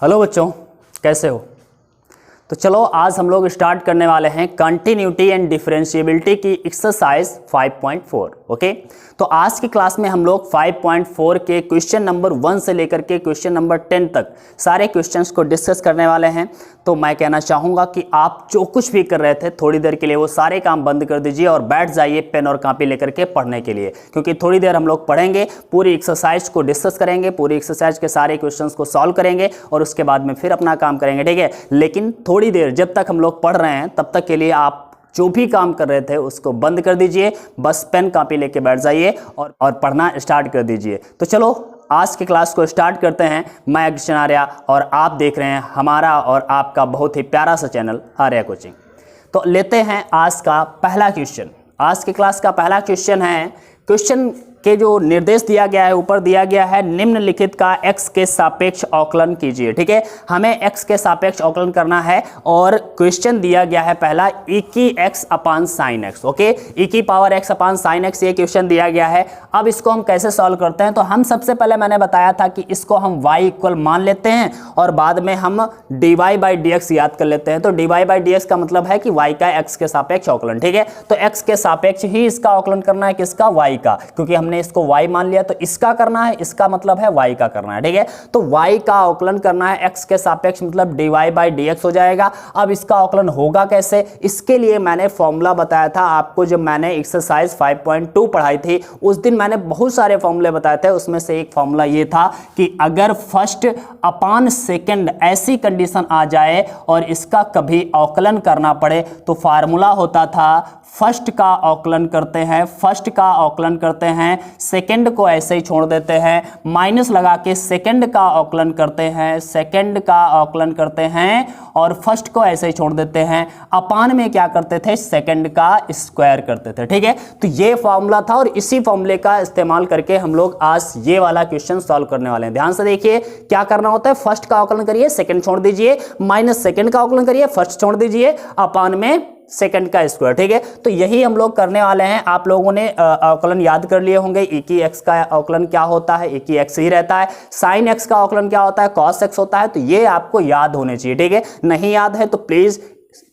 Hello बच्चों, कैसे हो? तो चलो आज हम लोग स्टार्ट करने वाले हैं कंटिन्यूटी एंड डिफरेंशिएबिलिटी की एक्सरसाइज 5.4। ओके, तो आज की क्लास में हम लोग 5.4 के क्वेश्चन नंबर 1 से लेकर के क्वेश्चन नंबर 10 तक सारे क्वेश्चंस को डिस्कस करने वाले हैं। तो मैं कहना चाहूँगा कि आप जो कुछ भी कर रहे थे थोड़ी देर के लिए वो सारे काम बंद कर दीजिए और बैठ जाइए पेन और कॉपी लेकर के पढ़ने के लिए, क्योंकि थोड़ी देर हम लोग पढ़ेंगे, पूरी एक्सरसाइज को डिस्कस करेंगे, पूरी एक्सरसाइज के सारे क्वेश्चंस को सॉल्व करेंगे और उसके बाद में फिर अपना काम करेंगे। ठीक है, लेकिन थोड़ी देर जब तक हम लोग पढ़ रहे हैं तब तक के लिए आप जो भी काम कर रहे थे उसको बंद कर दीजिए, बस पेन कॉपी लेके बैठ जाइए और पढ़ना स्टार्ट कर दीजिए। तो चलो आज की क्लास को स्टार्ट करते हैं। मैं अक्षय आर्या और आप देख रहे हैं हमारा और आपका बहुत ही प्यारा सा चैनल आर्या कोचिंग। तो लेते हैं आज का पहला क्वेश्चन। आज की क्लास का पहला क्वेश्चन है, क्वेश्चन के जो निर्देश दिया गया है ऊपर दिया गया है, निम्नलिखित का x के सापेक्ष अवकलन कीजिए। ठीक है, हमें x के सापेक्ष अवकलन करना है और क्वेश्चन दिया गया है पहला e की x अपान साइन x। ओके, e की पावर x अपान साइन x ये क्वेश्चन दिया गया है। अब इसको हम कैसे सॉल्व करते हैं? तो हम सबसे पहले मैंने बताया था कि इसको हम y इक्वल मान लेते हैं और बाद में हम dy बाई dx याद कर लेते हैं। तो dy बाई dx का मतलब है कि y का x के सापेक्ष अवकलन। ठीक है, तो x के सापेक्ष ही इसका अवकलन करना है, किसका? y का, क्योंकि हमने इसको y मान लिया तो इसका करना है, इसका मतलब है y का करना है। ठीक है, तो y का अवकलन करना है x के सापेक्ष, मतलब dy बाई dx हो जाएगा। अब इसका अवकलन होगा कैसे? इसके लिए मैंने फॉर्मूला बताया था आपको जब मैंने एक्सरसाइज 5.2 पढ़ाई थी। उस दिन मैंने बहुत सारे फॉर्मूले बताए थे, उसमें से एक फॉर्मूला ये था कि अगर फर्स्ट अपान सेकंड ऐसी कंडीशन आ जाए और इसका कभी अवकलन करना पड़े तो फार्मूला होता था फर्स्ट का अवकलन करते हैं, फर्स्ट का अवकलन करते हैं, सेकंड को ऐसे ही छोड़ देते हैं, माइनस लगा के सेकंड का अवकलन करते हैं, सेकंड का अवकलन करते हैं और फर्स्ट को ऐसे ही छोड़ देते हैं। अपान में क्या करते थे? सेकंड का स्क्वायर करते थे। ठीक है, तो ये फॉर्मूला था और इसी फॉर्मूले का इस्तेमाल करके हम लोग आज ये वाला क्वेश्चन सॉल्व करने वाले हैं। ध्यान से देखिए क्या करना होता है। फर्स्ट का अवकलन करिए, सेकंड छोड़ दीजिए, माइनस सेकंड का अवकलन करिए, फर्स्ट छोड़ दीजिए, अपान में सेकंड का स्क्वायर। ठीक है, तो यही हम लोग करने वाले हैं। आप लोगों ने अवकलन याद कर लिए होंगे। e की x का अवकलन क्या होता है? e की x ही रहता है। साइन x का अवकलन क्या होता है? cos x होता है। तो ये आपको याद होने चाहिए। ठीक है, नहीं याद है तो प्लीज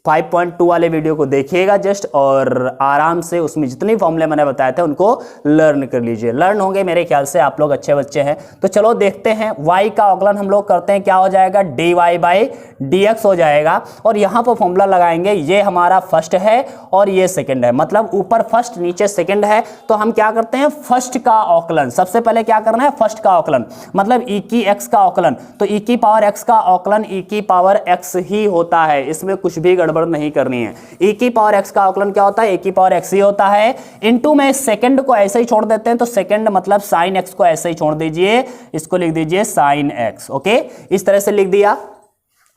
5.2 वाले वीडियो को देखिएगा जस्ट और आराम से उसमें जितने फॉर्मूले मैंने बताए थे उनको लर्न कर लीजिए। लर्न होंगे मेरे ख्याल से, आप लोग अच्छे बच्चे हैं। तो चलो देखते हैं, y का अवकलन हम लोग करते हैं, क्या हो जाएगा? dy बाई dx हो जाएगा और यहाँ पर फॉर्मूला लगाएंगे। ये हमारा फर्स्ट है और ये सेकंड है, मतलब ऊपर फर्स्ट नीचे सेकंड है। तो हम क्या करते हैं? फर्स्ट का अवकलन सबसे पहले क्या करना है? फर्स्ट का अवकलन मतलब e की x का अवकलन। तो e की पावर x का अवकलन e की पावर x ही होता है, इसमें कुछ भी गड़बड़ नहीं करनी है। e की पावर x का अवकलन क्या होता है? e की पावर x ही होता है। इनटू में सेकंड को ऐसे ही छोड़ देते हैं, तो सेकंड मतलब साइन x को ऐसे ही छोड़ दीजिए, इसको लिख दीजिए साइन x। ओके, इस तरह से लिख दिया।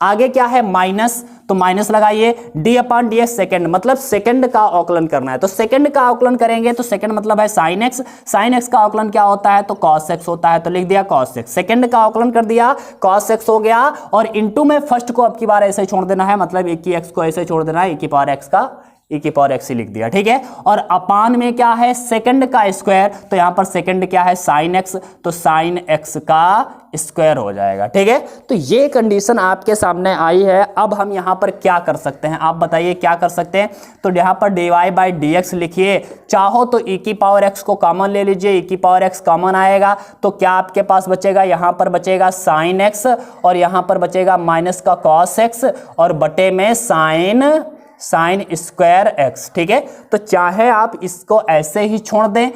आगे क्या है? माइनस, तो माइनस लगाइए, डी अपान डी एक्स सेकेंड, मतलब सेकंड का अवकलन करना है। तो सेकंड का अवकलन करेंगे तो सेकंड मतलब है साइन एक्स। साइन एक्स का अवकलन क्या होता है? तो कॉस एक्स होता है, तो लिख दिया कॉस एक्स। सेकंड का अवकलन कर दिया, कॉस एक्स हो गया और इनटू में फर्स्ट को अब की बार ऐसे ही छोड़ देना है, मतलब एक की एक्स को ऐसे छोड़ देना है, एक की पावर एक्स का e की पावर x ही लिख दिया। ठीक है, और अपान में क्या है? सेकंड का स्क्वायर, तो यहां पर सेकंड क्या है? साइन x, तो साइन x का स्क्वायर हो जाएगा। ठीक है, तो ये कंडीशन आपके सामने आई है। अब हम यहां पर क्या कर सकते हैं? आप बताइए क्या कर सकते हैं? तो यहां पर dy बाई dx लिखिए, चाहो तो e की पावर x को कॉमन ले लीजिए, e की पावर x कॉमन आएगा तो क्या आपके पास बचेगा? यहां पर बचेगा साइन x और यहां पर बचेगा माइनस का कॉस x और बटे में साइन स्क्वायर x। ठीक है, तो चाहे आप इसको ऐसे ही छोड़ दें,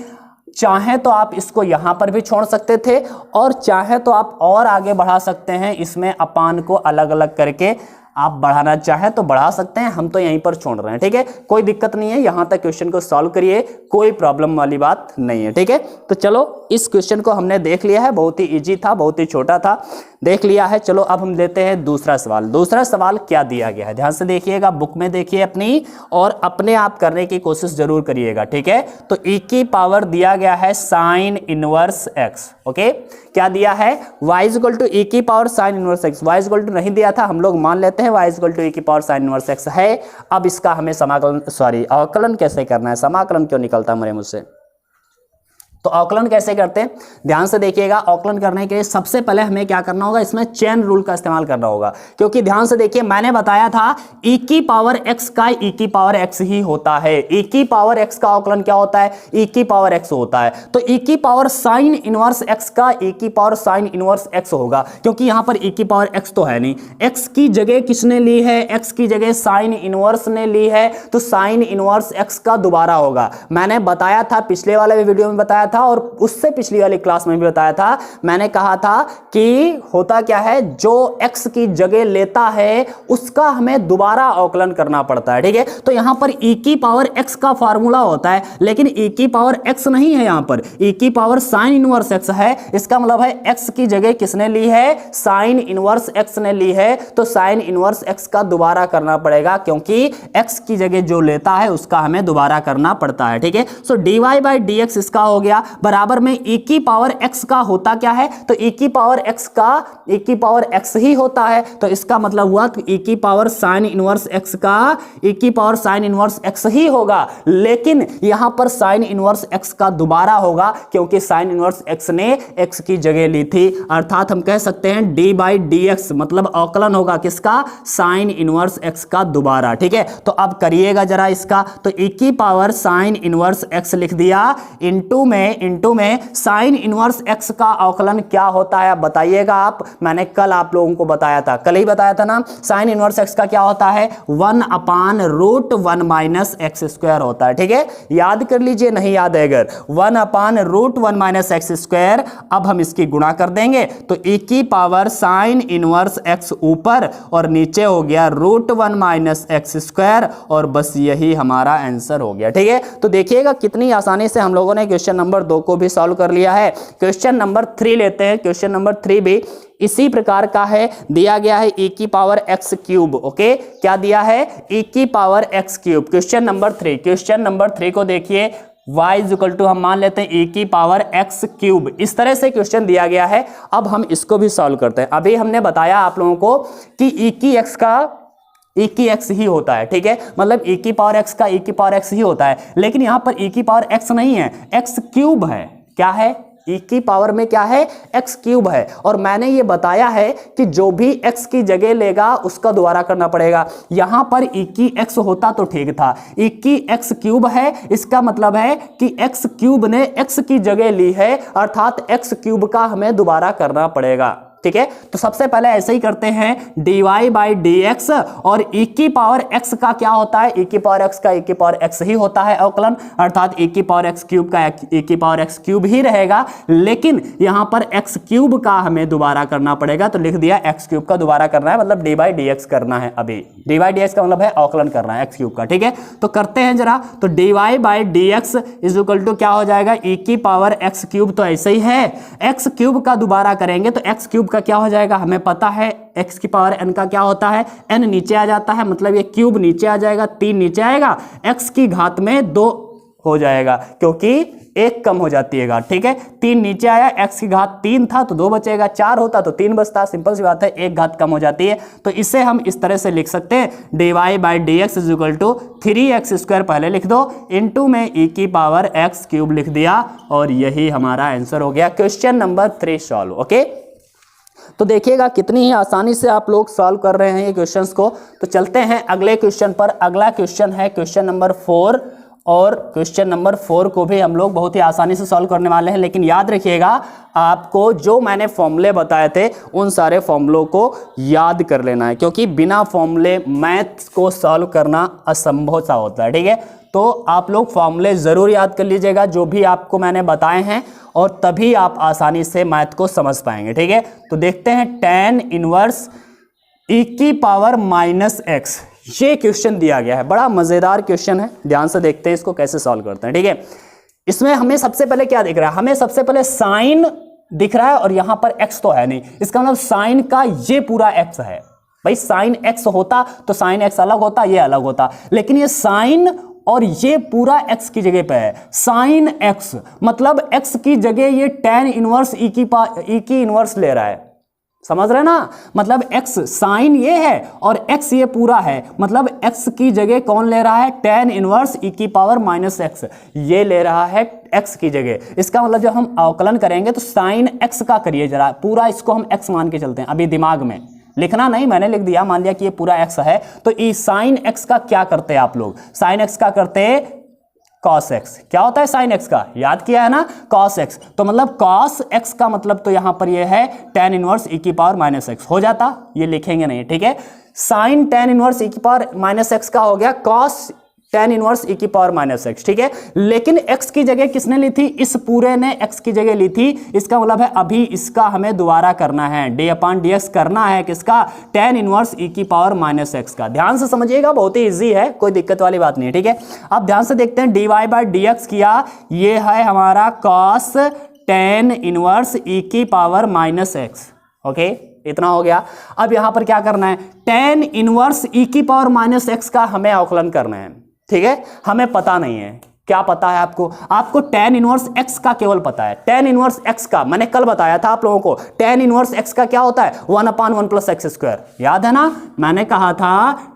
चाहे तो आप इसको यहां पर भी छोड़ सकते थे और चाहे तो आप और आगे बढ़ा सकते हैं, इसमें अपान को अलग अलग करके आप बढ़ाना चाहे तो बढ़ा सकते हैं। हम तो यहीं पर छोड़ रहे हैं। ठीक है, कोई दिक्कत नहीं है, यहां तक क्वेश्चन को सॉल्व करिए, कोई प्रॉब्लम वाली बात नहीं है। ठीक है, तो चलो इस क्वेश्चन को हमने देख लिया है, बहुत ही इजी था, बहुत ही छोटा था, देख लिया है। चलो अब हम लेते हैं दूसरा सवाल। दूसरा सवाल क्या दिया गया है? ध्यान से देखिएगा, बुक में देखिए अपनी और अपने आप करने की कोशिश जरूर करिएगा। ठीक है, तो e की पावर दिया गया है साइन इनवर्स x। ओके, क्या दिया है? y इक्वल टू e की power sine inverse x। y equal to नहीं दिया था, हम लोग मान लेते हैं y इक्वल टू e की पावर साइन इनवर्स x है। अब इसका हमें समाकलन अवकलन कैसे करना है? समाकलन क्यों निकलता है मेरे मुझसे? तो तो अवकलन कैसे करते हैं, ध्यान से देखिएगा। अवकलन करने के लिए सबसे पहले हमें क्या करना होगा, इसमें चेन रूल का इस्तेमाल करना होगा, क्योंकि ध्यान से देखिए मैंने बताया था e की पावर x का e की पावर x ही होता है। e की पावर x का अवकलन क्या होता है, e की पावर x होता है। तो e की पावर साइन इनवर्स x का e की पावर साइन इनवर्स x होगा, क्योंकि यहां पर e की पावर x तो है नहीं, x की जगह किसने ली है, x की जगह साइन इनवर्स ने ली है, तो साइन इनवर्स x का दोबारा होगा। मैंने बताया था, पिछले वाले वीडियो में बताया था और उससे पिछली वाली क्लास में भी बताया था, मैंने कहा था कि होता क्या है, जो x की जगह लेता है उसका हमें दोबारा अवकलन करना पड़ता है, ठीक है। तो यहां पर e की पावर x का फार्मूला होता है, लेकिन e की पावर x नहीं है, यहां पर e की पावर साइन इनवर्स x है। इसका मतलब है x की जगह किसने ली है, साइन इनवर्स x ने ली है, तो साइन इनवर्स x का दोबारा करना पड़ेगा, क्योंकि x की जगह जो लेता है उसका हमें दोबारा करना पड़ता है, ठीक है। सो dy बाई dx इसका हो गया, बराबर में e की पावर x का होता क्या है, तो e की पावर x का e की पावर x ही होता है, तो इसका मतलब हुआ कि e की पावर साइन इनवर्स x का e की पावर साइन इनवर्स x ही होगा, लेकिन यहां पर साइन इनवर्स x का दोबारा होगा, क्योंकि साइन इनवर्स x ने x की जगह ली थी। अर्थात हम कह सकते हैं d बाई dx मतलब अवकलन होगा किसका, साइन इनवर्स x का दोबारा, ठीक है। तो अब करिएगा जरा इसका, तो e की पावर साइन इनवर्स x लिख दिया, इनटू में साइन इनवर्स x का अवकलन क्या होता है, बताइएगा आप। मैंने कल आप लोगों को बताया था, कल ही बताया था ना, साइन इनवर्स x का क्या होता है, 1/√1 माइनस एक्स स्क्वायर होता है, ठीक है। याद कर लीजिए, नहीं याद है अगर, 1/√1 माइनस एक्स स्क्वायर। अब हम इसकी गुणा कर देंगे, तो e की पावर साइन इनवर्स x ऊपर और नीचे हो गया √1 माइनस एक्स स्क्वायर, और बस यही हमारा आंसर हो गया, ठीक है। तो देखिएगा कितनी आसानी से हम लोगों ने क्वेश्चन नंबर 2 को भी सॉल्व कर लिया है। क्वेश्चन नंबर 3 लेते हैं। क्वेश्चन नंबर 3 भी इसी प्रकार का है, दिया गया है e की पावर x क्यूब, ओके, क्या दिया है, e की power x cube. Question number 3 को देखिए, y इज इक्वल टू हम मान लेते हैं e की पावर x क्यूब, इस तरह से क्वेश्चन दिया गया है। अब हम इसको भी सॉल्व करते हैं। अभी हमने बताया आप लोगों को कि e की x ही होता है, ठीक है, मतलब e की पावर x का e की पावर x ही होता है, लेकिन यहां पर e की पावर x नहीं है, x क्यूब है। क्या है, e की पावर में क्या है, x क्यूब है। और मैंने ये बताया है कि जो भी x की जगह लेगा उसका दोबारा करना पड़ेगा। यहां पर e की x होता तो ठीक था, e की x क्यूब है, इसका मतलब है कि x क्यूब ने x की जगह ली है, अर्थात x क्यूब का हमें दोबारा करना पड़ेगा, ठीक है। तो सबसे पहले ऐसे ही करते हैं, dy बाई dx, और e की पावर x का क्या होता है, e की पावर x का e की पावर x ही होता है अवकलन, अर्थात e की पावर x क्यूब का e की पावर x क्यूब ही रहेगा, लेकिन यहां पर x क्यूब का हमें दोबारा करना पड़ेगा। तो लिख दिया x क्यूब का दोबारा करना है, मतलब dy बाई dx करना है। अभी dy बाई dx का मतलब है अवकलन करना है x क्यूब का, ठीक है। तो करते हैं जरा, तो dy by dx is equal to क्या हो जाएगा, e की पावर x क्यूब, तो ऐसे ही है, x क्यूब का दोबारा करेंगे तो x क्यूब का क्या हो जाएगा, हमें पता है x की पावर n का क्या होता है, n नीचे आ जाता है, मतलब ये क्यूब नीचे आ जाएगा, 3 नीचे आएगा, x की घात में 2 हो जाएगा, क्योंकि 1 कम हो जाती है, ठीक है। 3 नीचे आया, x की घात 3 था तो 2 बचेगा, 4 होता तो 3 बचता, सिंपल सी बात है, 1 घात कम हो जाती है। तो इसे हम इस तरह से लिख सकते हैं, dy by dx is equal to 3x square पहले लिख दो, इनटू में e की पावर x क्यूब लिख दिया, और यही हमारा आंसर हो गया। Question number 3 solve, okay. तो देखिएगा कितनी ही आसानी से आप लोग सॉल्व कर रहे हैं ये क्वेश्चंस को। तो चलते हैं अगले क्वेश्चन पर। अगला क्वेश्चन है क्वेश्चन नंबर 4, और क्वेश्चन नंबर 4 को भी हम लोग बहुत ही आसानी से सॉल्व करने वाले हैं, लेकिन याद रखिएगा आपको जो मैंने फॉर्मूले बताए थे उन सारे फॉर्मूलों को याद कर लेना है, क्योंकि बिना फॉर्मूले मैथ्स को सॉल्व करना असंभव सा होता है, ठीक है। तो आप लोग फॉर्मूले ज़रूर याद कर लीजिएगा जो भी आपको मैंने बताए हैं, और तभी आप आसानी से मैथ को समझ पाएंगे, ठीक है। तो देखते हैं, tan इनवर्स e की पावर माइनस एक्स, ये क्वेश्चन दिया गया है, बड़ा मज़ेदार क्वेश्चन है, ध्यान से देखते हैं इसको कैसे सॉल्व करते हैं, ठीक है। इसमें हमें सबसे पहले क्या दिख रहा है, हमें सबसे पहले साइन दिख रहा है, और यहां पर x तो है नहीं, इसका मतलब साइन का ये पूरा x है। भाई साइन x होता तो साइन x अलग होता, ये अलग होता, लेकिन ये साइन और ये पूरा x की जगह पे है, साइन x मतलब x की जगह ये tan इनवर्स e की इनवर्स ले रहा है, समझ रहे ना, मतलब x साइन ये है और x ये पूरा है, मतलब x की जगह कौन ले रहा है, tan इनवर्स e की पावर माइनस x, ये ले रहा है x की जगह। इसका मतलब जब हम अवकलन करेंगे तो साइन x का करिए जरा, पूरा इसको हम x मान के चलते हैं, अभी दिमाग में लिखना नहीं, मैंने लिख दिया, मान लिया कि ये पूरा x है, तो ये साइन x का क्या करते हैं आप लोग, साइन x का करते हैं cos x। क्या होता है साइन x का, याद किया है ना, cos x, तो मतलब cos x का मतलब तो यहां पर ये है tan इनवर्स e की पावर माइनस x हो जाता, ये लिखेंगे नहीं, ठीक है। साइन tan इनवर्स e की पावर माइनस x का हो गया cos tan इनवर्स e की पावर माइनस x, ठीक है। लेकिन x की जगह किसने ली थी, इस पूरे ने x की जगह ली थी, इसका मतलब है अभी इसका हमें दोबारा करना है, d/dx करना है किसका, tan इनवर्स e की पावर माइनस x का। ध्यान से समझिएगा, बहुत ही इजी है, कोई दिक्कत वाली बात नहीं है, ठीक है। अब ध्यान से देखते हैं, dy/dx किया, ये है हमारा cos tan इनवर्स e की पावर माइनस x, ओके, इतना हो गया। अब यहां पर क्या करना है, tan इनवर्स e की पावर माइनस x का हमें अवकलन करना है, ठीक है। हमें पता नहीं है, क्या पता है आपको tan इनवर्स x का केवल पता है। tan इनवर्स x का मैंने कल बताया था आप लोगों को, tan इनवर्स x का क्या होता है, 1/1 + x², याद है ना, मैंने कहा था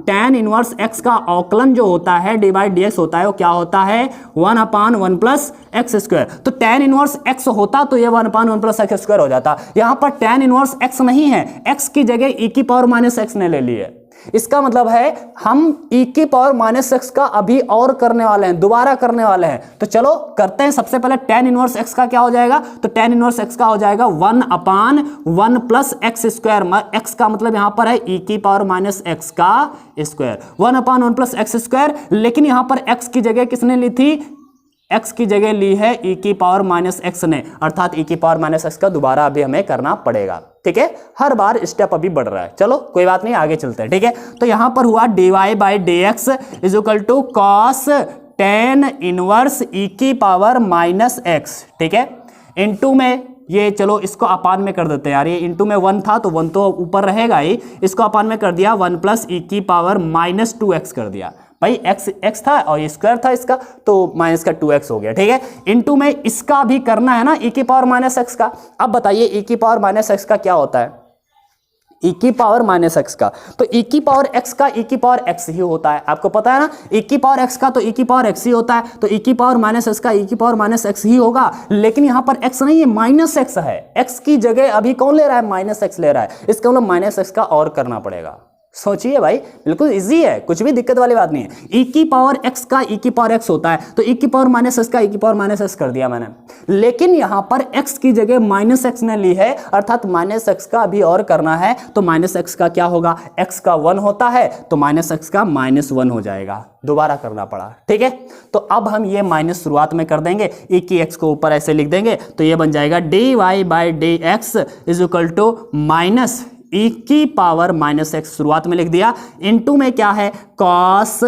tan इनवर्स x का अवकलन जो होता है d/dx होता है, वो क्या होता है 1/1 + x²। तो tan इनवर्स x होता तो ये 1/1 + x² हो जाता, यहां पर tan इनवर्स x नहीं है, x की जगह e की पावर माइनस x ने ले ली है। इसका मतलब है हम e की पावर माइनस x का अभी और करने वाले हैं, दोबारा करने वाले हैं। तो चलो करते हैं, सबसे पहले tan इनवर्स x का क्या हो जाएगा, तो tan इनवर्स x का हो जाएगा 1/1 + x², x का मतलब यहां पर है e की पावर माइनस x का स्क्वायर, 1/1 + x²। लेकिन यहां पर x की जगह किसने ली थी, x की जगह ली है e की पावर माइनस x ने, अर्थात e की पावर माइनस x का दोबारा अभी हमें करना पड़ेगा, ठीक है। हर बार स्टेप अभी बढ़ रहा है, चलो कोई बात नहीं, आगे चलते हैं, ठीक है। तो यहां पर हुआ dy/dx = cos tan inverse e की पावर माइनस x, ठीक है, इनटू में ये, चलो इसको अपान में कर देते हैं यार, ये इनटू में 1 था तो 1 तो ऊपर रहेगा ही, इसको अपान में कर दिया, 1 + e की पावर माइनस 2x कर दिया, भाई x था और ये स्क्वायर था इसका, तो माइनस का 2x हो गया, ठीक है। इनटू में इसका भी करना है ना, e की पावर माइनस x का। अब बताइए e की पावर माइनस x का क्या होता है, e की पावर माइनस x का, तो e की पावर x का e की पावर x ही होता है, आपको पता है ना, e की पावर x का तो e की पावर x ही होता है, तो e की पावर माइनस x का e की पावर माइनस x ही होगा। लेकिन यहां पर x नहीं है, माइनस x है, x की जगह अभी कौन ले रहा है, माइनस x ले रहा है, इसका मतलब माइनस x का और करना पड़ेगा। सोचिए भाई, बिल्कुल इजी है, कुछ भी दिक्कत वाली बात नहीं है। e की पावर x का e की पावर x होता है, तो e की पावर माइनस x का e की पावर माइनस x कर दिया मैंने। लेकिन यहां पर x की जगह माइनस x ने ली है, अर्थात माइनस x का अभी और करना है, तो माइनस x का क्या होगा, x का 1 होता है तो माइनस x का -1 हो जाएगा, दोबारा करना पड़ा, ठीक है। तो अब हम ये माइनस शुरुआत में कर देंगे, e की x को ऊपर ऐसे लिख देंगे, तो ये बन जाएगा dy/dx = e की पावर माइनस x शुरुआत में लिख दिया, इनटू में क्या है cos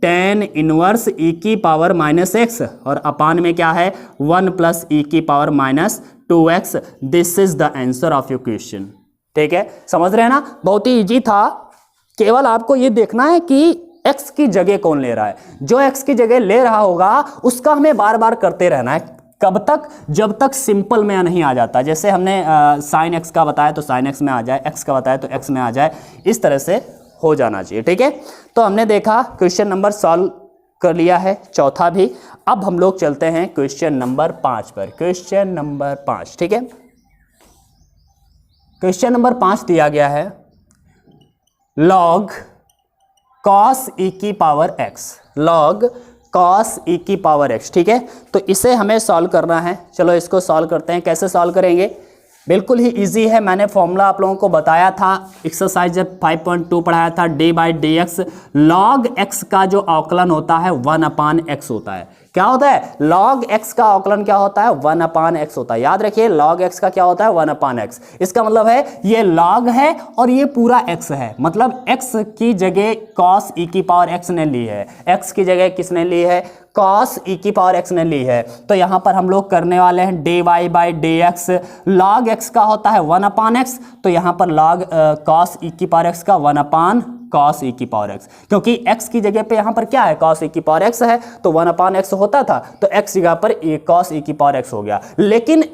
tan इनवर्स e की पावर माइनस x, और अपान में क्या है 1 + e की power minus 2x। This is the answer of your question, ठीक है, समझ रहे हैं ना, बहुत ही इजी था, केवल आपको ये देखना है कि x की जगह कौन ले रहा है, जो x की जगह ले रहा होगा उसका हमें बार बार करते रहना है, कब तक, जब तक सिंपल में नहीं आ जाता। जैसे हमने साइन x का बताया तो साइन x में आ जाए, x का बताया तो x में आ जाए, इस तरह से हो जाना चाहिए, ठीक है। तो हमने देखा क्वेश्चन नंबर सॉल्व कर लिया है, चौथा भी। अब हम लोग चलते हैं क्वेश्चन नंबर 5 पर, क्वेश्चन नंबर 5, ठीक है। क्वेश्चन नंबर 5 दिया गया है log cos e की power x, log cos e की पावर x, ठीक है। तो इसे हमें सॉल्व करना है, चलो इसको सॉल्व करते हैं। कैसे सॉल्व करेंगे, बिल्कुल ही इजी है, मैंने फॉर्मूला आप लोगों को बताया था, एक्सरसाइज 5.2 पढ़ाया था, d/dx log x का जो अवकलन होता है 1/x होता है। क्या होता है, log x का अवकलन क्या होता है, 1/x होता है। याद रखिए log x का क्या होता है, 1/x। इसका मतलब है ये log है और ये पूरा x है, मतलब x की जगह cos e की पावर x ने ली है, x की जगह किसने ली है, cos e की पावर x ने ली है। तो यहां पर हम लोग करने वाले हैं dy/dx, log x का होता है 1/x, तो यहां पर log cos e की पावर x का 1/cos e की पावर x, क्योंकि x की जगह पे यहां पर क्या है, cos e की पावर x है, तो 1/x होता था, तो x जगह पर cos e की पावर x हो गया। लेकिन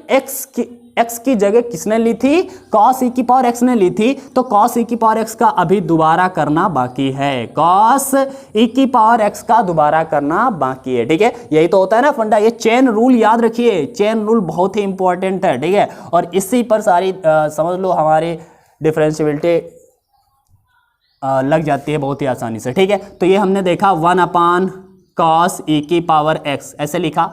x की जगह किसने ली थी, cos e की पावर x ने ली थी, तो cos e की पावर x का अभी दोबारा करना बाकी है, cos e की पावर x का दोबारा करना बाकी है। ठीक है, यही तो होता है ना फंडा, ये चेन रूल याद रखिए, चेन रूल बहुत ही इंपॉर्टेंट है। ठीक है, और इसी पर सारी समझ लो हमारी डिफरेंशियबिलिटी लग जाती है बहुत ही आसानी से। ठीक है, तो ये हमने देखा 1/cos e की पावर x ऐसे लिखा,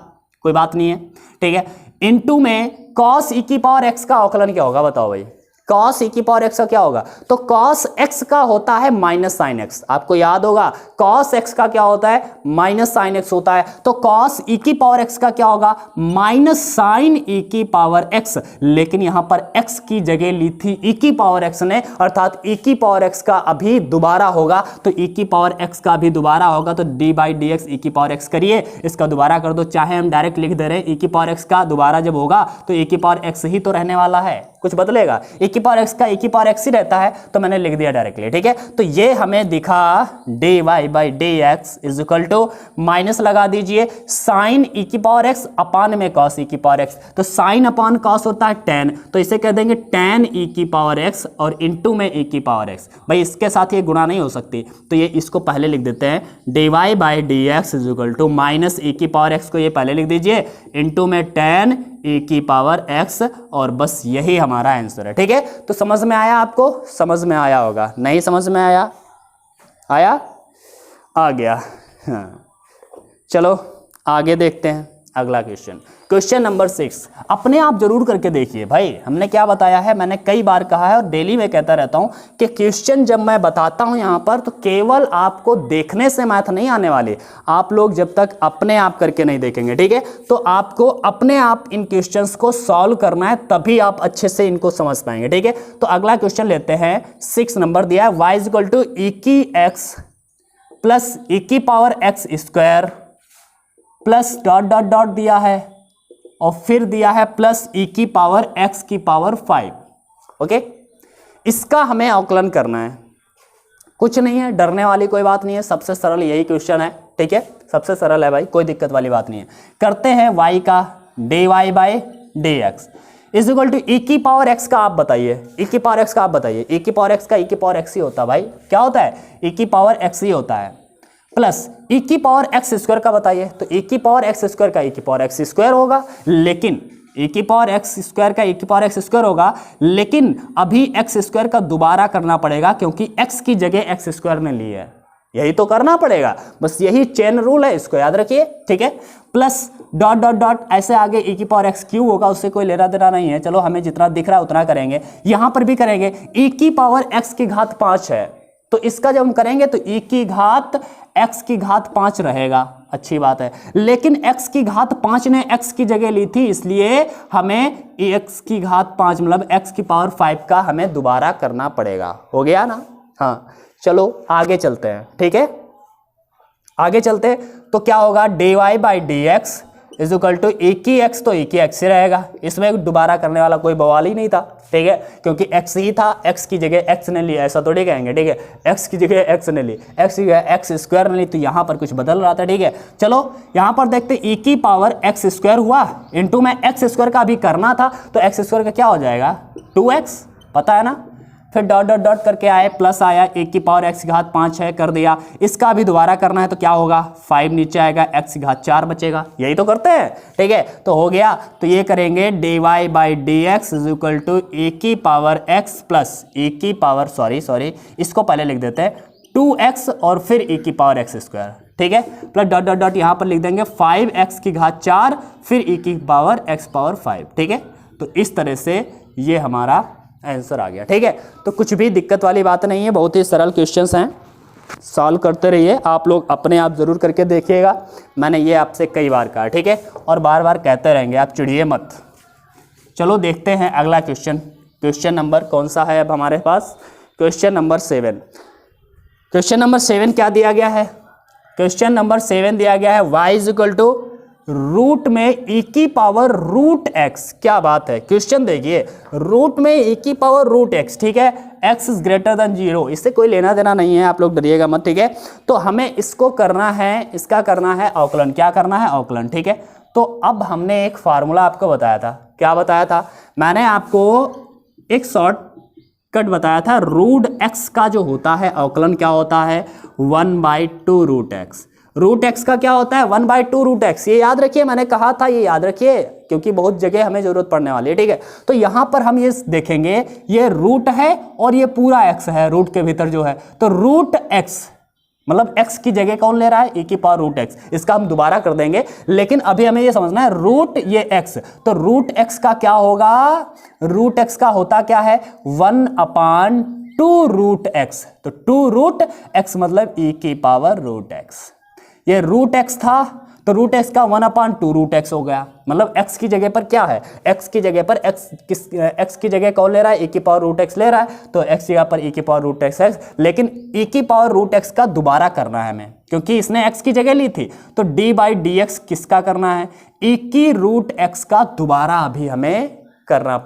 कोई बात नहीं है। ठीक है, इनटू में cos e की पावर x का अवकलन क्या होगा बताओ भाई, cos e की पावर x का क्या होगा, तो cos x का होता है माइनस साइन x, आपको याद होगा cos x का क्या होता है, माइनस साइन x होता है, तो cos e की पावर x का क्या होगा, माइनस साइन e की पावर x, लेकिन यहां पर x की जगह ली थी e की पावर x ने, अर्थात e की पावर x का अभी दोबारा होगा, तो e की पावर x का अभी दोबारा होगा, तो d/dx e की पावर x करिए, इसका दोबारा कर दो, चाहे हम डायरेक्ट लिख दे रहे हैं e की पावर x का दोबारा जब होगा तो e की पावर x ही तो रहने वाला है, कुछ बदलेगा, e की पावर x का e की पावर x ही रहता है, तो मैंने लिख दिया डायरेक्टली। ठीक है, तो ये हमें दिखा dy/dx is equal to minus लगा दीजिए साइन e की पावर x अपान में cos e की पावर x, तो साइन अपान cos होता है tan, तो इसे कह देंगे tan e की पावर x और इनटू में e की पावर x, भाई इसके साथ ये गुणा नहीं हो सकती, तो ये इसको पहले लिख देते हैं dy/dx is equal to minus e की पावर x को ये पहले लिख दीजिए इनटू में tan e की पावर x, और बस यही हमारा आंसर है। ठीक है, तो समझ में आया, आपको समझ में आया होगा, नहीं समझ में आया, आया आ गया। हाँ, चलो आगे देखते हैं अगला क्वेश्चन, क्वेश्चन नंबर 6। अपने आप जरूर करके देखिए भाई, हमने क्या बताया है, मैंने कई बार कहा है और डेली में कहता रहता हूं कि क्वेश्चन जब मैं बताता हूं यहां पर, तो केवल आपको देखने से मैथ नहीं आने वाली, आप लोग जब तक अपने आप करके नहीं देखेंगे। ठीक है, तो आपको अपने आप इन क्वेश्चंस को सॉल्व करना है, तभी आप अच्छे से इनको समझ पाएंगे। ठीक है, तो अगला क्वेश्चन लेते हैं, 6 नंबर दिया है, y इक्वल टू e की x प्लस e की power x square plus dot dot dot दिया है, और फिर दिया है प्लस e की पावर x की पावर 5। ओके, इसका हमें अवकलन करना है, कुछ नहीं है, डरने वाली कोई बात नहीं है, सबसे सरल यही क्वेश्चन है। ठीक है, सबसे सरल है भाई, कोई दिक्कत वाली बात नहीं है। करते हैं y का dy/dx is equal to e की पावर x का आप बताइए, e की पावर x का आप बताइए, e की पावर x का e की पावर x ही होता है भाई, क्या होता है, e की पावर x ही होता है, प्लस e की पावर x स्क्वायर का बताइए, तो e की पावर x स्क्वायर का e की पावर x स्क्वायर होगा, लेकिन e की पावर x स्क्वायर का e की पावर x स्क्वायर होगा, लेकिन अभी x स्क्वायर का दोबारा करना पड़ेगा, क्योंकि x की जगह x स्क्वायर ने ली है, यही तो करना पड़ेगा, बस यही चेन रूल है, इसको याद रखिए। ठीक है, प्लस डॉट डॉट डॉट ऐसे आगे e की पावर x क्यूब होगा, उससे कोई लेना देना नहीं है, चलो हमें जितना दिख रहा है उतना करेंगे, यहां पर भी करेंगे, e की पावर x की घात 5 है, तो इसका जब हम करेंगे तो e की घात x की घात 5 रहेगा, अच्छी बात है, लेकिन x की घात 5 ने x की जगह ली थी, इसलिए हमें x की घात 5 मतलब x की पावर 5 का हमें दोबारा करना पड़ेगा। हो गया ना, हाँ चलो आगे चलते हैं। ठीक है, आगे चलते तो क्या होगा, dy/dx is equal to e की x, तो e की x ही रहेगा, इसमें दोबारा करने वाला कोई बवाल ही नहीं था। ठीक है, क्योंकि x ही था, x की जगह x ने लिया, ऐसा थोड़ी कहेंगे। ठीक है, x की जगह x ने ली, x की जगह x स्क्वायर ने ली, तो यहाँ पर कुछ बदल रहा था। ठीक है, चलो यहाँ पर देखते e की पावर x स्क्वायर हुआ, इनटू में x स्क्वायर का अभी करना था, तो x स्क्वायर का क्या हो जाएगा 2x, पता है ना, फिर डॉट डॉट डॉट करके आए, प्लस आया, e की पावर x की घात 5 है, कर दिया, इसका भी दोबारा करना है, तो क्या होगा 5 नीचे आएगा, x की घात 4 बचेगा, यही तो करते हैं। ठीक है, तो हो गया, तो ये करेंगे dy/dx is equal to e की पावर x प्लस e की पावर सॉरी इसको पहले लिख देते हैं 2x और फिर e की पावर x स्क्वायर। ठीक है, प्लस डॉट डॉट डॉट यहाँ पर लिख देंगे 5x की घात 4 फिर e की पावर x पावर 5। ठीक है, तो इस तरह से ये हमारा आंसर आ गया। ठीक है, तो कुछ भी दिक्कत वाली बात नहीं है, बहुत ही सरल क्वेश्चंस हैं, सॉल्व करते रहिए, आप लोग अपने आप जरूर करके देखिएगा, मैंने ये आपसे कई बार कहा। ठीक है, और बार बार कहते रहेंगे, आप चिढ़िए मत। चलो देखते हैं अगला क्वेश्चन, क्वेश्चन नंबर कौन सा है अब हमारे पास, क्वेश्चन नंबर 7। क्वेश्चन नंबर 7 क्या दिया गया है, क्वेश्चन नंबर 7 दिया गया है y is equal to root में e की पावर रूट x। क्या बात है, क्वेश्चन देखिए, रूट में e की पावर रूट x। ठीक है, x इज ग्रेटर देन 0, इससे कोई लेना देना नहीं है, आप लोग डरिएगा मत। ठीक है, तो हमें इसको करना है, इसका करना है अवकलन, क्या करना है अवकलन। ठीक है, तो अब हमने एक फार्मूला आपको बताया था, क्या बताया था? मैंने आपको एक शॉर्टकट बताया था, रूट एक्स का जो होता है अवकलन क्या होता है? 1/2 रूट एक्स। रूट एक्स का क्या होता है? 1/2 रूट एक्स। ये याद रखिए, मैंने कहा था ये याद रखिए, क्योंकि बहुत जगह हमें जरूरत पड़ने वाली है, ठीक है। तो यहां पर हम ये देखेंगे, ये रूट है और ये पूरा एक्स है रूट के भीतर जो है, तो रूट एक्स मतलब x की जगह कौन ले रहा है? e⁻√x। इसका हम दोबारा कर देंगे, लेकिन अभी हमें ये समझना है रूट ये x, तो रूट x का क्या होगा? रूट x का होता क्या है? 1/2 रूट x। तो 2 रूट x मतलब e⁻√x। ये रूट x था, तो रूट एक्स का 1/2 रूट एक्स हो गया। मतलब x की जगह पर क्या है? x की जगह पर x की जगह कौन ले रहा है? e⁻√x ले रहा है, तो x की जगह पर e⁻√x है। लेकिन e⁻√x का दोबारा करना है हमें, क्योंकि इसने x की जगह ली थी। तो d/dx किसका करना है? e⁻√x का दोबारा अभी हमें करना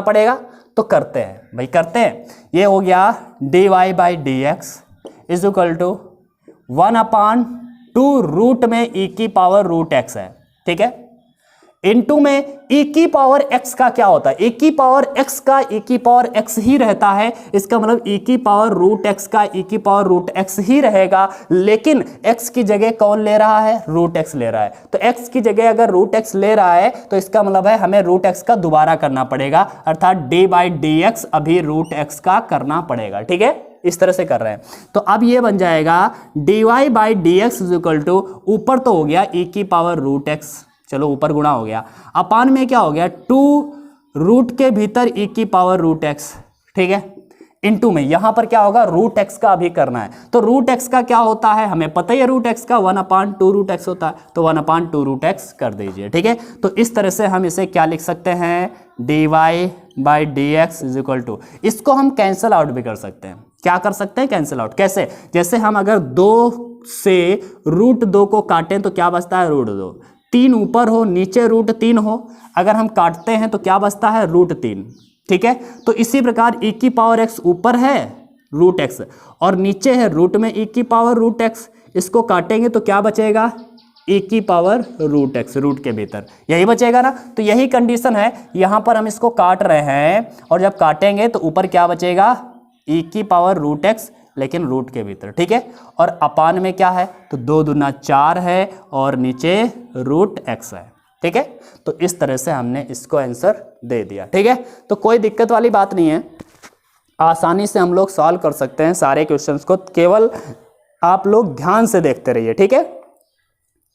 पड़ेगा। तो करते हैं भाई, करते हैं। ये हो गया dy/dx is equal to 1/2 root में e⁻√x है, ठीक है, इनटू में e⁻x का क्या होता है? e⁻x का e⁻x ही रहता है, इसका मतलब e⁻√x का e⁻√x ही रहेगा, लेकिन x की जगह कौन ले रहा है? रूट x ले रहा है। तो x की जगह अगर रूट x ले रहा है तो इसका मतलब है हमें रूट x का दोबारा करना पड़ेगा, अर्थात d/dx अभी रूट x का करना पड़ेगा, ठीक है। इस तरह से कर रहे हैं, तो अब ये बन जाएगा dy/dx इज इक्वल टू, ऊपर तो हो गया e⁻√x, चलो ऊपर गुणा हो गया, अपान में क्या हो गया? 2 रूट के भीतर e⁻√x, ठीक है, इनटू में यहां पर क्या होगा? रूट x का अभी करना है। तो रूट x का क्या होता है हमें पता ही है, रूट x का 1/2 रूट x होता है, तो 1/2 रूट x कर दीजिए, ठीक है। तो इस तरह से हम इसे क्या लिख सकते हैं? dy/dx इज इक्वल टू, इसको हम कैंसल आउट भी कर सकते हैं। क्या कर सकते हैं? Cancel out. कैसे? जैसे हम अगर 2 से √2 को काटें तो क्या बचता है? √2। 3 ऊपर हो, नीचे √3 हो, अगर हम काटते हैं तो क्या बचता है? √3, ठीक है। तो इसी प्रकार e⁻x ऊपर है रूट x और नीचे है रूट में e⁻√x, इसको काटेंगे तो क्या बचेगा? e⁻√x, रूट के भीतर यही बचेगा ना। तो यही कंडीशन है, यहां पर हम इसको काट रहे हैं और जब काटेंगे तो ऊपर क्या बचेगा? e⁻√x, लेकिन रूट के भीतर, ठीक है। और अपान में क्या है? तो 2 दूना 4 है और नीचे रूट x है, ठीक है। तो इस तरह से हमने इसको आंसर दे दिया, ठीक है। तो कोई दिक्कत वाली बात नहीं है, आसानी से हम लोग सॉल्व कर सकते हैं सारे क्वेश्चंस को, केवल आप लोग ध्यान से देखते रहिए, ठीक है।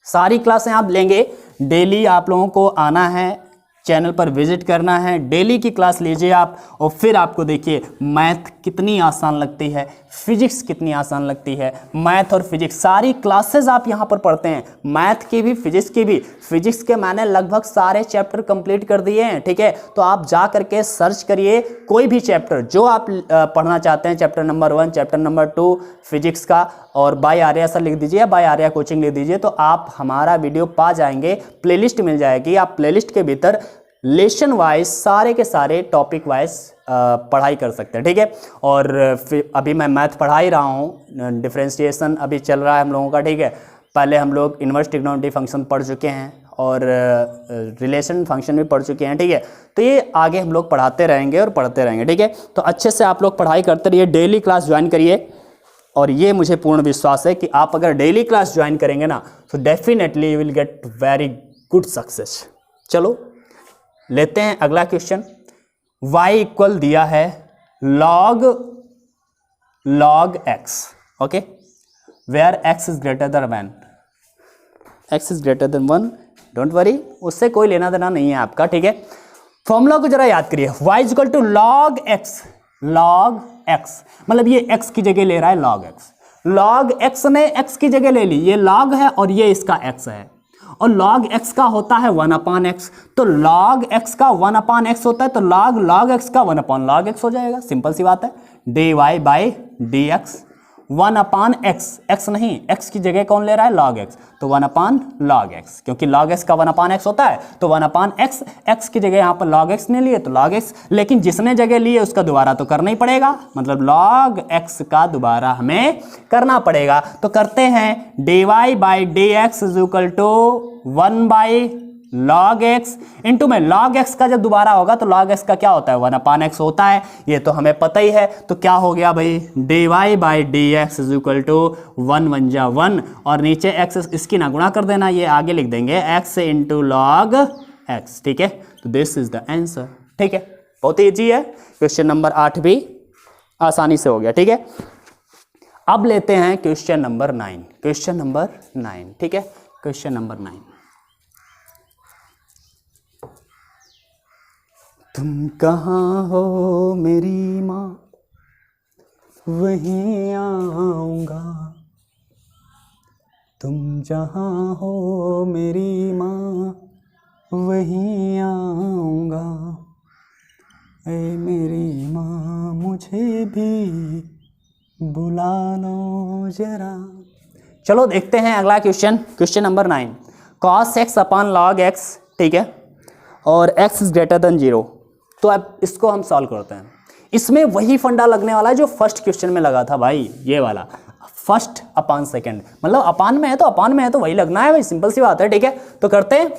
सारी क्लासें आप लेंगे, डेली आप लोगों को आना है, चैनल पर विजिट करना है, डेली की क्लास लीजिए आप, और फिर आपको देखिए मैथ कितनी आसान लगती है, फिजिक्स कितनी आसान लगती है। मैथ और फिजिक्स सारी क्लासेस आप यहाँ पर पढ़ते हैं, मैथ की भी फिजिक्स की भी। फिजिक्स के मैंने लगभग सारे चैप्टर कंप्लीट कर दिए हैं, ठीक है। तो आप जा करके सर्च करिए कोई भी चैप्टर जो आप पढ़ना चाहते हैं, chapter number 1, chapter number 2 physics का, और बाय आर्या सर लिख दीजिए, बाय आर्या कोचिंग लिख दीजिए, तो आप हमारा वीडियो पा जाएंगे, प्लेलिस्ट मिल जाएगी। आप प्लेलिस्ट के भीतर लेसन वाइज सारे के सारे टॉपिक वाइज पढ़ाई कर सकते हैं, ठीक है। और फिर अभी मैं मैथ पढ़ा ही रहा हूँ, डिफरेंशिएशन अभी चल रहा है हम लोगों का, ठीक है। पहले हम लोग इनवर्स ट्रिग्नोमेट्री फंक्शन पढ़ चुके हैं और रिलेशन फंक्शन भी पढ़ चुके हैं, ठीक है। तो ये आगे हम लोग पढ़ाते रहेंगे और पढ़ते रहेंगे, ठीक है। तो अच्छे से आप लोग पढ़ाई करते रहिए, डेली क्लास ज्वाइन करिए, और ये मुझे पूर्ण विश्वास है कि आप अगर डेली क्लास ज्वाइन करेंगे ना तो definitely you will get very good success. चलो लेते हैं अगला क्वेश्चन। y इक्वल दिया है log x, okay, where x is greater than 1, x is greater than 1, don't worry, उससे कोई लेना देना नहीं है आपका, ठीक है। फॉर्मूला को जरा याद करिए, y equal to log x, मतलब ये x की जगह ले रहा है log x ने x की जगह ले ली, ये log है और ये इसका x है, और log x का होता है 1/x, तो log x का 1/x होता है, तो log x का 1/log x हो जाएगा, सिंपल सी बात है। dy/dx 1 अपान एक्स, एक्स नहीं, एक्स की जगह कौन ले रहा है, लॉग एक्स, तो 1 अपान लॉग एक्स, क्योंकि लॉग एक्स का 1 अपान एक्स होता है, तो 1 अपान एक्स, एक्स की जगह यहाँ पर लॉग एक्स ने लिए तो लॉग एक्स, लेकिन जिसने जगह लिए उसका दोबारा तो करना ही पड़ेगा, मतलब लॉग एक्स का दोबारा हमें करना पड़ेगा। तो करते हैं dy by d x is equal to 1 by log x into में लॉग एक्स का जब दोबारा होगा तो लॉग एक्स का क्या होता है, 1 अपान एक्स होता है, ये तो हमें पता ही है। तो क्या हो गया भाई, dy by d x is equal to 1 1 जा 1 और नीचे एक्स इसकी ना गुणा कर देना, ये आगे लिख देंगे एक्स इंटू लॉग एक्स, ठीक है। तो दिस इज द आंसर, ठीक है, बहुत ही ईजी है। क्वेश्चन नंबर 8 भी आसानी से हो गया, ठीक है। अब लेते हैं क्वेश्चन नंबर 9, क्वेश्चन नंबर 9, ठीक है, क्वेश्चन नंबर 9। तुम कहाँ हो मेरी माँ, वहीं आऊँगा, तुम जहाँ हो मेरी माँ, वहीं आऊँगा, ऐ मेरी माँ मुझे भी बुला लो जरा। चलो देखते हैं अगला question, question number 9। cos x अपान लॉग x, ठीक है, और x इज ग्रेटर देन 0। तो अब इसको हम सॉल्व करते हैं। इसमें वही फंडा लगने वाला है जो फर्स्ट क्वेश्चन में लगा था भाई, ये वाला फर्स्ट अपान सेकंड, मतलब अपान में है तो अपान में है तो वही लगना है भाई, सिंपल सी बात है, ठीक है। तो करते हैं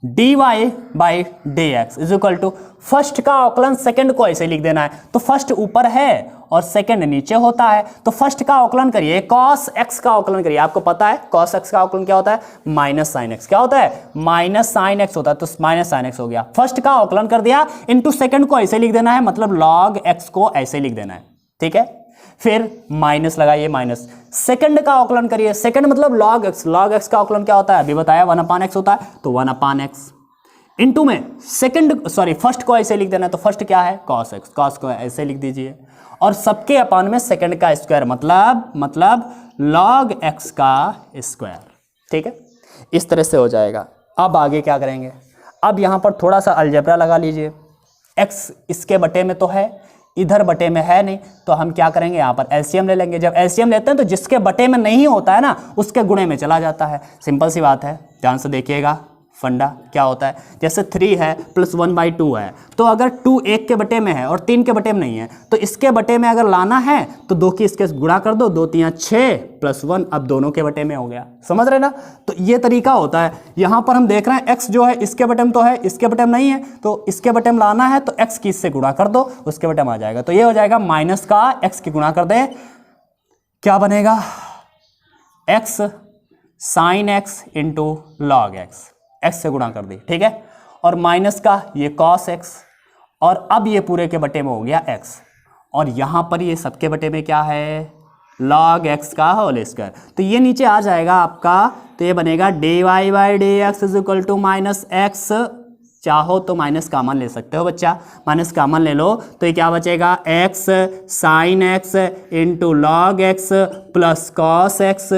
dy by d x is equal to, first का अवकलन सेकंड को ऐसे लिख देना है, तो फर्स्ट ऊपर है और सेकंड नीचे होता है, तो फर्स्ट का अवकलन करिए, cos x का अवकलन करिए, आपको पता है cos x का अवकलन क्या होता है, माइनस साइन x, क्या होता है, माइनस साइन x होता है, तो माइनस साइन x हो गया। फर्स्ट का अवकलन कर दिया, इनटू सेकंड को ऐसे लिख देना है, मतलब log x को ऐसे लिख देना है, ठीक है। फिर माइनस लगाइए, माइनस सेकंड का अवकलन करिए, सेकंड मतलब log x, log x का अवकलन क्या होता है, अभी बताया 1 अपान x होता है, तो 1 अपान x इंटू में सेकंड, सॉरी फर्स्ट को ऐसे लिख देना है, तो फर्स्ट क्या है cos x, cos को ऐसे लिख दीजिए, और सबके अपान में सेकंड का स्क्वायर, मतलब log x का स्क्वायर, ठीक है। इस तरह से हो जाएगा। अब आगे क्या करेंगे, अब यहां पर थोड़ा सा अलजेब्रा लगा लीजिए, x इसके बटे में तो है, इधर बटे में है नहीं, तो हम क्या करेंगे, यहाँ पर एलसीएम ले लेंगे। जब एलसीएम लेते हैं तो जिसके बटे में नहीं होता है ना, उसके गुणे में चला जाता है, सिंपल सी बात है। ध्यान से देखिएगा फंडा क्या होता है, जैसे 3 है प्लस 1/2 है, तो अगर 2 1 के बटे में है और 3 के बटे में नहीं है, तो इसके बटे में अगर लाना है तो 2 की इसके गुणा कर दो, 2 3 6 प्लस 1, अब दोनों के बटे में हो गया, समझ रहे ना। तो ये तरीका होता है। यहाँ पर हम देख रहे हैं x जो है इसके बटे में तो है, इसके बटे में नहीं है, तो इसके बटे में लाना है तो x की इससे गुणा कर दो, उसके बटे में आ जाएगा। तो ये हो जाएगा माइनस का x की गुणा कर दे, क्या बनेगा, x sine x into log x, x से गुणा कर दी, ठीक है, और माइनस का ये cos x, और अब ये पूरे के बटे में हो गया x, और यहां पर ये सबके बटे में क्या है, log x का होल स्क्वायर। तो ये नीचे आ जाएगा आपका, तो ये बनेगा dy by d x is equal to minus x, चाहो तो माइनस कॉमन ले सकते हो बच्चा, माइनस कॉमन ले लो, तो ये क्या बचेगा, x sine x into log x plus cos x,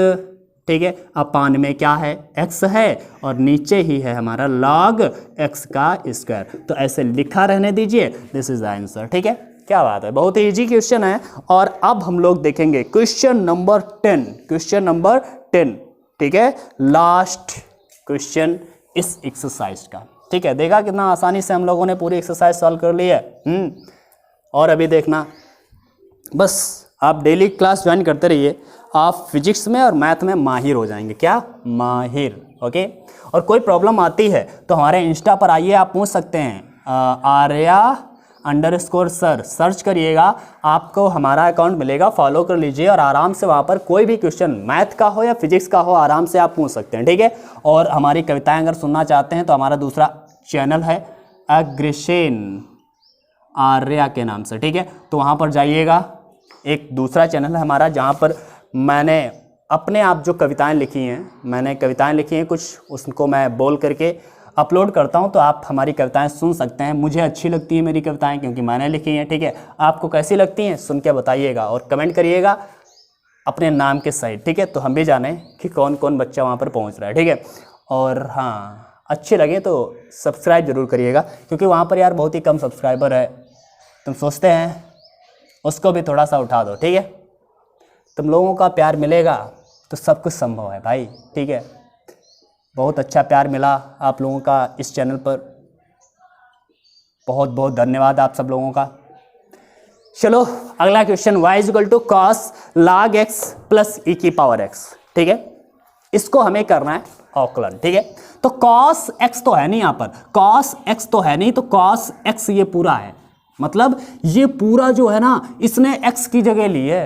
ठीक है, अपान में क्या है, x है, और नीचे ही है हमारा log x का स्क्वायर। तो ऐसे लिखा रहने दीजिए, दिस इज द आंसर, ठीक है। क्या बात है, बहुत ही इजी क्वेश्चन है। और अब हम लोग देखेंगे क्वेश्चन नंबर 10, क्वेश्चन नंबर 10, ठीक है, लास्ट क्वेश्चन इस एक्सरसाइज का, ठीक है। देखा कितना आसानी से हम लोगों ने पूरी एक्सरसाइज सॉल्व कर ली है। और अभी देखना, बस आप डेली क्लास ज्वाइन करते रहिए, आप फिजिक्स में और मैथ में माहिर हो जाएंगे, क्या माहिर, ओके। और कोई प्रॉब्लम आती है तो हमारे इंस्टा पर आइए, आप पूछ सकते हैं, आर्या _ सर सर्च करिएगा, आपको हमारा अकाउंट मिलेगा, फॉलो कर लीजिए, और आराम से वहाँ पर कोई भी क्वेश्चन मैथ का हो या फिजिक्स का हो, आराम से आप पूछ सकते हैं, ठीक है। और हमारी कविताएं अगर सुनना चाहते हैं तो हमारा दूसरा चैनल है अग्रसेन आर्या के नाम से, ठीक है, तो वहाँ पर जाइएगा। एक दूसरा चैनल है हमारा जहाँ पर मैंने अपने आप जो कविताएं लिखी हैं, मैंने कविताएं लिखी हैं कुछ, उसको मैं बोल करके अपलोड करता हूं, तो आप हमारी कविताएं सुन सकते हैं। मुझे अच्छी लगती है मेरी कविताएं क्योंकि मैंने लिखी हैं, ठीक है। आपको कैसी लगती हैं सुन के बताइएगा और कमेंट करिएगा अपने नाम के सहित, ठीक है, तो हम भी जाने कि कौन कौन बच्चा वहाँ पर पहुँच रहा है, ठीक है। और हाँ, अच्छे लगे तो सब्सक्राइब जरूर करिएगा, क्योंकि वहाँ पर यार बहुत ही कम सब्सक्राइबर है, तुम सोचते हैं उसको भी थोड़ा सा उठा दो, ठीक है। तुम लोगों का प्यार मिलेगा तो सब कुछ संभव है भाई, ठीक है। बहुत अच्छा प्यार मिला आप लोगों का इस चैनल पर, बहुत बहुत धन्यवाद आप सब लोगों का। चलो अगला question, y is equal to cos log x plus e की पावर x, ठीक है। इसको हमें करना है अवकलन, ठीक है। तो cos x तो है नहीं यहाँ पर, cos x तो है नहीं, तो cos x ये पूरा है, मतलब ये पूरा जो है ना इसने x की जगह ली है,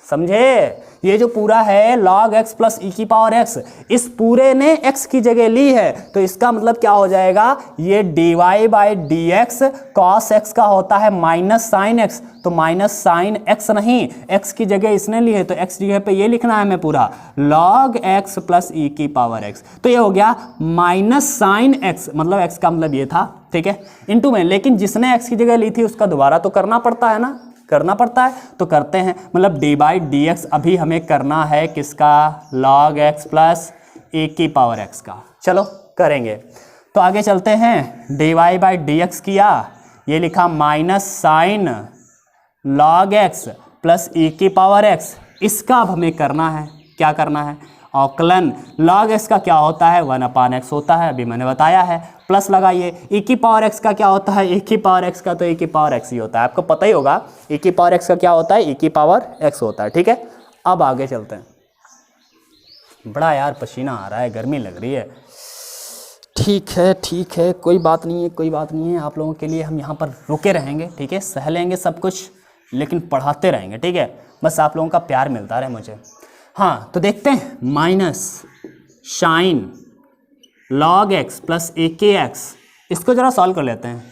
समझे। ये जो पूरा है log x प्लस e की पावर x, इस पूरे ने x की जगह ली है, तो इसका मतलब क्या हो जाएगा, ये dy by d x cos x का होता है माइनस साइन x, तो माइनस साइन x नहीं, x की जगह इसने ली है, तो x जगह पे ये लिखना है हमें पूरा log x प्लस e की पावर x, तो ये हो गया माइनस साइन x, मतलब x का मतलब ये था, ठीक है, इनटू में, लेकिन जिसने x की जगह ली थी उसका दोबारा तो करना पड़ता है ना, करना पड़ता है, तो करते हैं, मतलब डी बाई डी एक्स अभी हमें करना है किसका, log x प्लस e की पावर x का। चलो करेंगे, तो आगे चलते हैं। D y by d x किया, ये लिखा minus sign log x plus e की पावर x, इसका अब हमें करना है, क्या करना है, अवकलन। log x का क्या होता है, 1/x होता है, अभी मैंने बताया है, प्लस लगाइए। e की पावर x का क्या होता है, e की पावर x का तो e की पावर x ही होता है, आपको पता ही होगा e की पावर x का क्या होता है, e की पावर x होता है, ठीक है। अब आगे चलते हैं। बड़ा यार पसीना आ रहा है, गर्मी लग रही है, ठीक है, कोई बात नहीं है, कोई बात नहीं है, आप लोगों के लिए हम यहाँ पर रुके रहेंगे, ठीक है, सह लेंगे सब कुछ, लेकिन पढ़ाते रहेंगे, ठीक है, बस आप लोगों का प्यार मिलता रहे मुझे। हाँ तो देखते हैं, minus sign log x plus a k x, इसको जरा सॉल्व कर लेते हैं,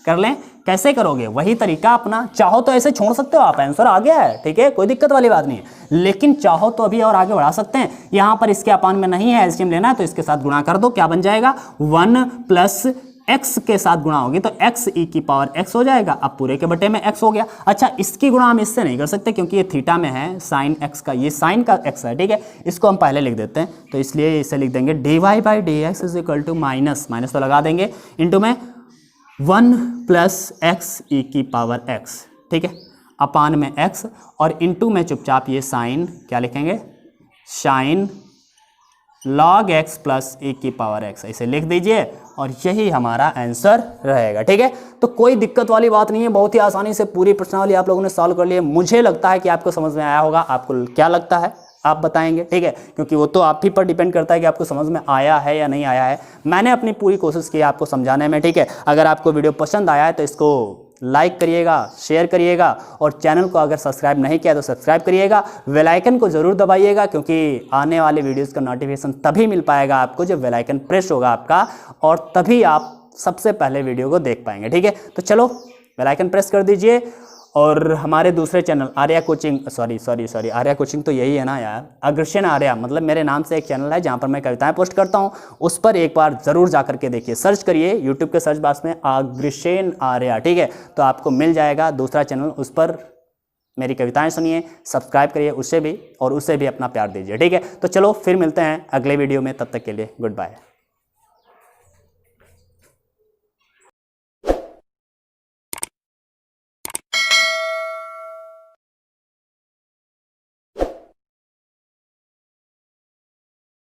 कर लें, कैसे करोगे, वही तरीका अपना, चाहो तो ऐसे छोड़ सकते हो आप, आंसर आ गया है, ठीक है, कोई दिक्कत वाली बात नहीं है, लेकिन चाहो तो अभी और आगे बढ़ा सकते हैं। यहाँ पर इसके अपान में नहीं है, एलसीएम लेना है तो इसके साथ गुणा कर दो, क्या बन जाएगा, 1 प्लस x के साथ गुणा होगी तो x e की पावर x हो जाएगा, अब पूरे के बटे में x हो गया। अच्छा इसकी गुणा हम इससे नहीं कर सकते क्योंकि ये थीटा में है, साइन x का, ये साइन का x है, ठीक है, इसको हम पहले लिख देते हैं, तो इसलिए इसे लिख देंगे dy by d x is equal to minus तो लगा देंगे, इंटू में 1 प्लस x e की पावर x, ठीक है, अपान में x, और इंटू में चुपचाप ये साइन क्या लिखेंगे, sine log x plus e की पावर x, इसे लिख दीजिए और यही हमारा आंसर रहेगा, ठीक है। तो कोई दिक्कत वाली बात नहीं है, बहुत ही आसानी से पूरी प्रश्नावली आप लोगों ने सॉल्व कर ली है। मुझे लगता है कि आपको समझ में आया होगा, आपको क्या लगता है आप बताएंगे, ठीक है, क्योंकि वो तो आप ही पर डिपेंड करता है कि आपको समझ में आया है या नहीं आया है। मैंने अपनी पूरी कोशिश की आपको समझाने में, ठीक है। अगर आपको वीडियो पसंद आया है तो इसको लाइक करिएगा, शेयर करिएगा, और चैनल को अगर सब्सक्राइब नहीं किया तो सब्सक्राइब करिएगा, बेल आइकन को ज़रूर दबाइएगा, क्योंकि आने वाले वीडियोस का नोटिफिकेशन तभी मिल पाएगा आपको जब बेल आइकन प्रेस होगा आपका, और तभी आप सबसे पहले वीडियो को देख पाएंगे, ठीक है। तो चलो बेल आइकन प्रेस कर दीजिए, और हमारे दूसरे channel Arya coaching, sorry Arya coaching तो यही है ना यार, अग्रसेन आर्या, मतलब मेरे नाम से एक चैनल है जहाँ पर मैं कविताएं पोस्ट करता हूँ, उस पर एक बार ज़रूर जा करके देखिए, सर्च करिए यूट्यूब के सर्च बॉक्स में अग्रसेन आर्या, ठीक है, तो आपको मिल जाएगा दूसरा चैनल, उस पर मेरी कविताएं सुनिए, सब्सक्राइब करिए उससे भी, और उससे भी अपना प्यार दीजिए, ठीक है। तो चलो फिर मिलते हैं अगले वीडियो में, तब तक के लिए गुड बाय।